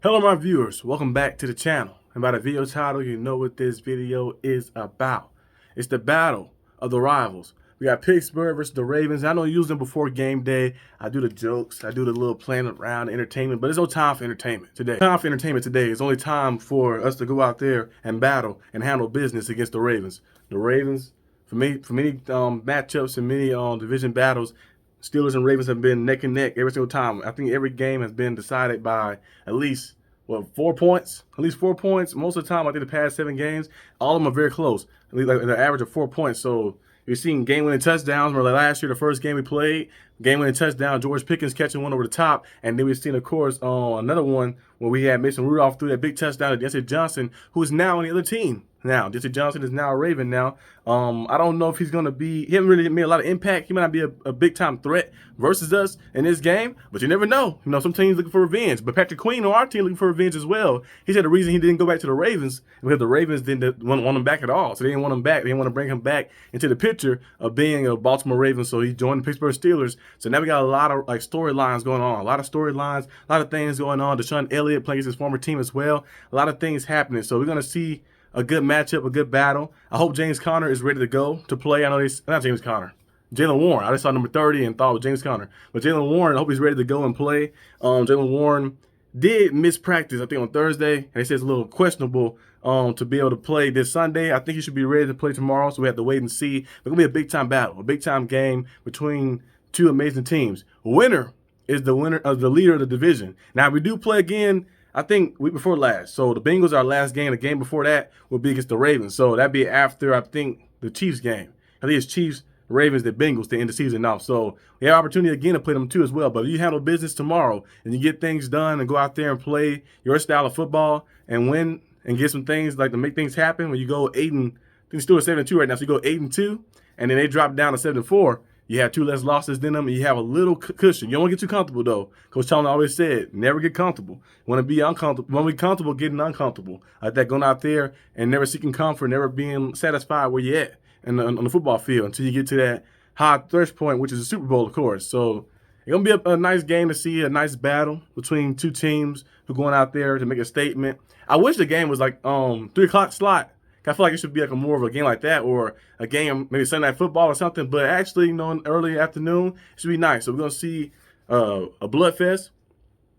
Hello my viewers, welcome back to the channel. And by the video title, you know what this video is about. It's the battle of the rivals. We got Pittsburgh versus the Ravens. I don't use them before game day. I do the jokes, I do the little playing around entertainment, but there's no time for entertainment today. Time for entertainment today. It's only time for us to go out there and battle and handle business against the Ravens. The Ravens, for many matchups and many division battles, Steelers and Ravens have been neck and neck every single time. I think every game has been decided by at least 4 points? At least 4 points. Most of the time, I think the past 7 games, all of them are very close. At least like an average of 4 points. So you're seeing game-winning touchdowns. Remember last year, the first game we played, game-winning touchdown, George Pickens catching one over the top, and then we've seen, of course, another one where we had Mason Rudolph threw that big touchdown to Jesse Johnson, who is now on the other team. Now, Jesse Johnson is now a Raven now. I don't know if he's going to be – he hasn't really made a lot of impact. He might not be a big-time threat versus us in this game, but you never know. You know, some teams looking for revenge. But Patrick Queen on our team looking for revenge as well. He said the reason he didn't go back to the Ravens because the Ravens didn't want him back at all. So they didn't want him back. They didn't want to bring him back into the picture of being a Baltimore Ravens. So he joined the Pittsburgh Steelers. So now we got a lot of storylines going on. A lot of storylines, a lot of things going on. Deshaun Elliott playing his former team as well. A lot of things happening. So we're going to see a good matchup, a good battle. I hope James Conner is ready to go to play. I know not James Conner. Jalen Warren. I just saw number 30 and thought it was James Conner. But Jalen Warren, I hope he's ready to go and play. Jalen Warren did miss practice, I think, on Thursday. And they said it's a little questionable to be able to play this Sunday. I think he should be ready to play tomorrow, so we have to wait and see. It's going to be a big-time battle, a big-time game between two amazing teams. Winner is the winner of the leader of the division. Now, we do play again, I think, week before last. So the Bengals, our last game. The game before that will be against the Ravens. So that'd be after, I think, the Chiefs game. I think it's Chiefs, Ravens, the Bengals to end the season off. So we have opportunity again to play them too as well. But if you handle business tomorrow and you get things done and go out there and play your style of football and win and get some things like to make things happen, when you go 8 and I think Steelers 7-2 right now, so you go 8-2, and then they drop down to 7-4. You have 2 less losses than them, and you have a little cushion. You don't want to get too comfortable, though. Coach Tomlin always said, never get comfortable. You want to be uncomfortable. You want to be comfortable getting uncomfortable. Like that, going out there and never seeking comfort, never being satisfied where you're at on the football field until you get to that high thirst point, which is the Super Bowl, of course. So it's going to be a nice game to see, a nice battle between two teams who are going out there to make a statement. I wish the game was like 3 o'clock slot. I feel like it should be like more of a game like that, or a game maybe Sunday Night Football or something. But actually, you know, in early afternoon, it should be nice. So we're gonna see a bloodfest.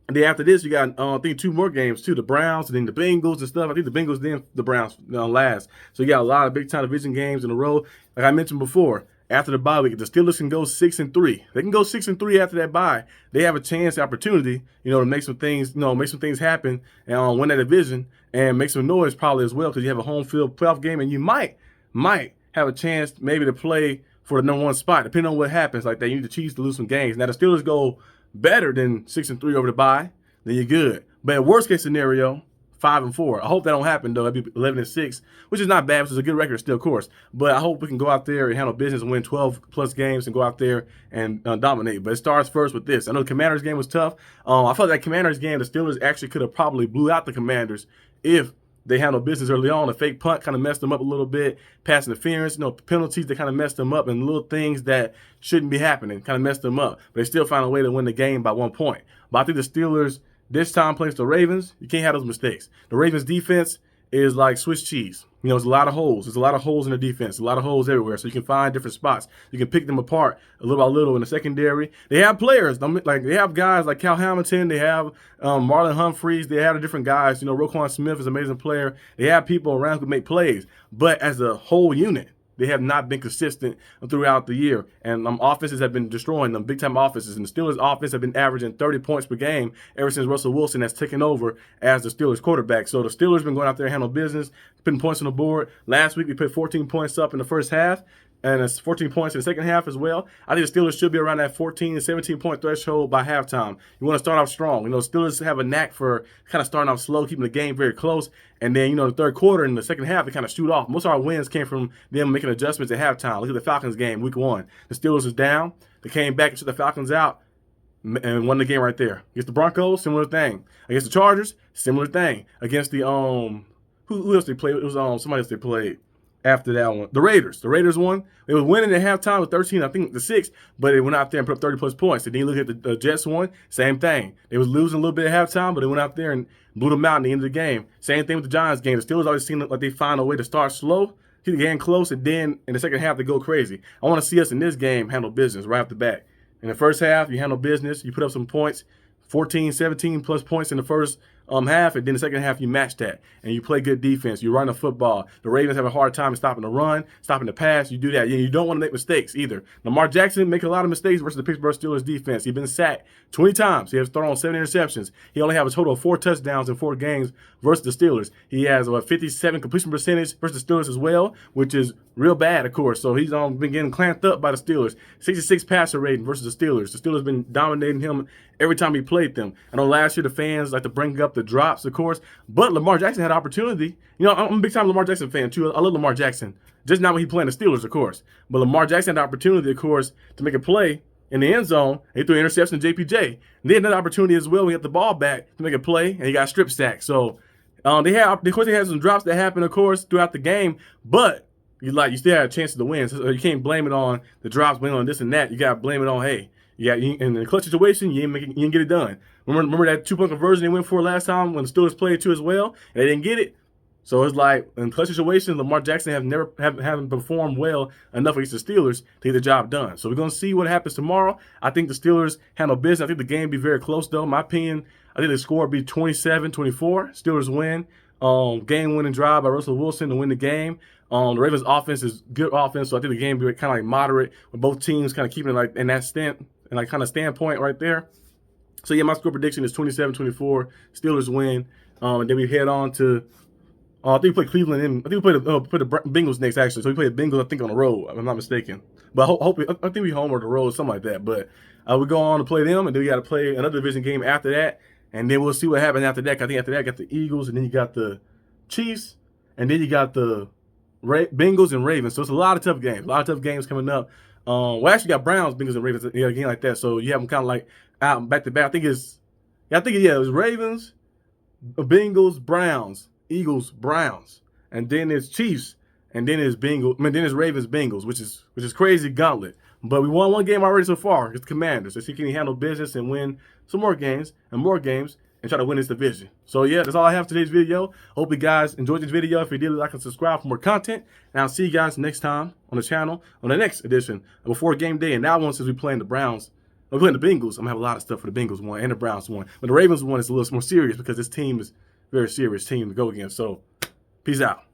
And then after this, you got I think 2 more games too: the Browns and then the Bengals and stuff. I think the Bengals then the Browns last. So you got a lot of big time division games in a row. Like I mentioned before, after the bye week, if the Steelers can go 6-3, they can go 6-3 after that bye. They have a chance, opportunity, you know, to make some things, make some things happen and win that division and make some noise probably as well because you have a home field playoff game and you might have a chance maybe to play for the number 1 spot depending on what happens. Like that, you need the Chiefs to lose some games. Now the Steelers go better than 6-3 over the bye, then you're good. But in worst case scenario, 5-4. I hope that don't happen though. That'd be 11-6, which is not bad, which is a good record still, of course. But I hope we can go out there and handle business and win 12 plus games and go out there and dominate. But it starts first with this. I know the Commanders game was tough. I felt that Commanders game, the Steelers actually could have probably blew out the Commanders if they handled business early on. A fake punt kind of messed them up a little bit. Pass interference, penalties that kind of messed them up, and little things that shouldn't be happening kind of messed them up. But they still found a way to win the game by 1 point. But I think the Steelers this time plays the Ravens. You can't have those mistakes. The Ravens defense is like Swiss cheese. You know, there's a lot of holes. There's a lot of holes in the defense, a lot of holes everywhere. So you can find different spots. You can pick them apart a little by little in the secondary. They have players. Like they have guys like Cal Hamilton. They have Marlon Humphreys. They have the different guys. You know, Roquan Smith is an amazing player. They have people around who make plays. But as a whole unit, they have not been consistent throughout the year. And offenses have been destroying them, big-time offenses. And the Steelers' offense have been averaging 30 points per game ever since Russell Wilson has taken over as the Steelers' quarterback. So the Steelers been going out there and handling business, putting points on the board. Last week, we put 14 points up in the first half. And it's 14 points in the second half as well. I think the Steelers should be around that 14 to 17-point threshold by halftime. You want to start off strong. You know, Steelers have a knack for kind of starting off slow, keeping the game very close. And then, the third quarter and the second half, they kind of shoot off. Most of our wins came from them making adjustments at halftime. Look at the Falcons game, week 1. The Steelers was down. They came back and shut the Falcons out and won the game right there. Against the Broncos, similar thing. Against the Chargers, similar thing. Against the, who else they played? It was somebody else they played. after that one. The Raiders won. They was winning at halftime with 13, I think the 6, but they went out there and put up 30-plus points. And then you look at the Jets one, same thing. They was losing a little bit at halftime, but they went out there and blew them out in the end of the game. Same thing with the Giants game. The Steelers always seem like they find a way to start slow, keep the game close, and then in the second half they go crazy. I want to see us in this game handle business right off the bat. In the first half, you handle business, you put up some points, 14, 17 plus points in the first half, and then the second half you match that and you play good defense. You run the football. The Ravens have a hard time stopping the run, stopping the pass. You do that. You don't want to make mistakes either. Lamar Jackson making a lot of mistakes versus the Pittsburgh Steelers defense. He's been sacked 20 times. He has thrown 7 interceptions. He only has a total of 4 touchdowns in 4 games versus the Steelers. He has a 57 completion percentage versus the Steelers as well, which is real bad, of course. So he's been getting clamped up by the Steelers. 66 passer rating versus the Steelers. The Steelers been dominating him every time he played them. I know last year the fans like to bring up the drops, of course, but Lamar Jackson had an opportunity. You know, I'm a big-time Lamar Jackson fan, too. I love Lamar Jackson. Just not when he playing the Steelers, of course. But Lamar Jackson had an opportunity, of course, to make a play in the end zone. He threw an interception to JPJ. And they had another opportunity as well when he got the ball back to make a play, and he got strip sacked. So they had some drops that happened, of course, throughout the game, but you still had a chance to win. So you can't blame it on the drops, blame it on this and that. You got to blame it on, hey, in the clutch situation, you didn't get it done. Remember that 2-point conversion they went for last time when the Steelers played too as well, and they didn't get it? So it's like in clutch situations, Lamar Jackson haven't performed well enough against the Steelers to get the job done. So we're gonna see what happens tomorrow. I think the Steelers handle business. I think the game will be very close though. In my opinion, I think the score will be 27-24. Steelers win. Game-winning drive by Russell Wilson to win the game. The Ravens' offense is good offense, so I think the game will be kind of like moderate with both teams kind of keeping it like in that standpoint right there. So yeah, my score prediction is 27-24. Steelers win. And then we head on to I think we play Cleveland. I think we play the Bengals next, actually. So we play the Bengals, I think, on the road, if I'm not mistaken. But I think we home or the road, something like that. But we go on to play them, and then we got to play another division game after that. And then we'll see what happens after that. I think after that, you got the Eagles, and then you got the Chiefs, and then you got the Bengals and Ravens. So it's a lot of tough games. A lot of tough games coming up. We actually got Browns, Bengals, and Ravens, a game like that. So you have them kind of like out back to back. I think it was Ravens, Bengals, Browns, Eagles, Browns, and then it's Chiefs, and then it's Ravens, Bengals, which is crazy gauntlet. But we won one game already so far. It's Commanders. Let's see can he handle business and win some more games and try to win this division. So yeah, that's all I have for today's video. Hope you guys enjoyed this video. If you did, like and subscribe for more content. And I'll see you guys next time on the channel on the next edition before game day. And that one, since we're playing the Browns, we're playing the Bengals, I'm gonna have a lot of stuff for the Bengals one and the Browns one. But the Ravens one is a little more serious because this team is a very serious team to go against. So peace out.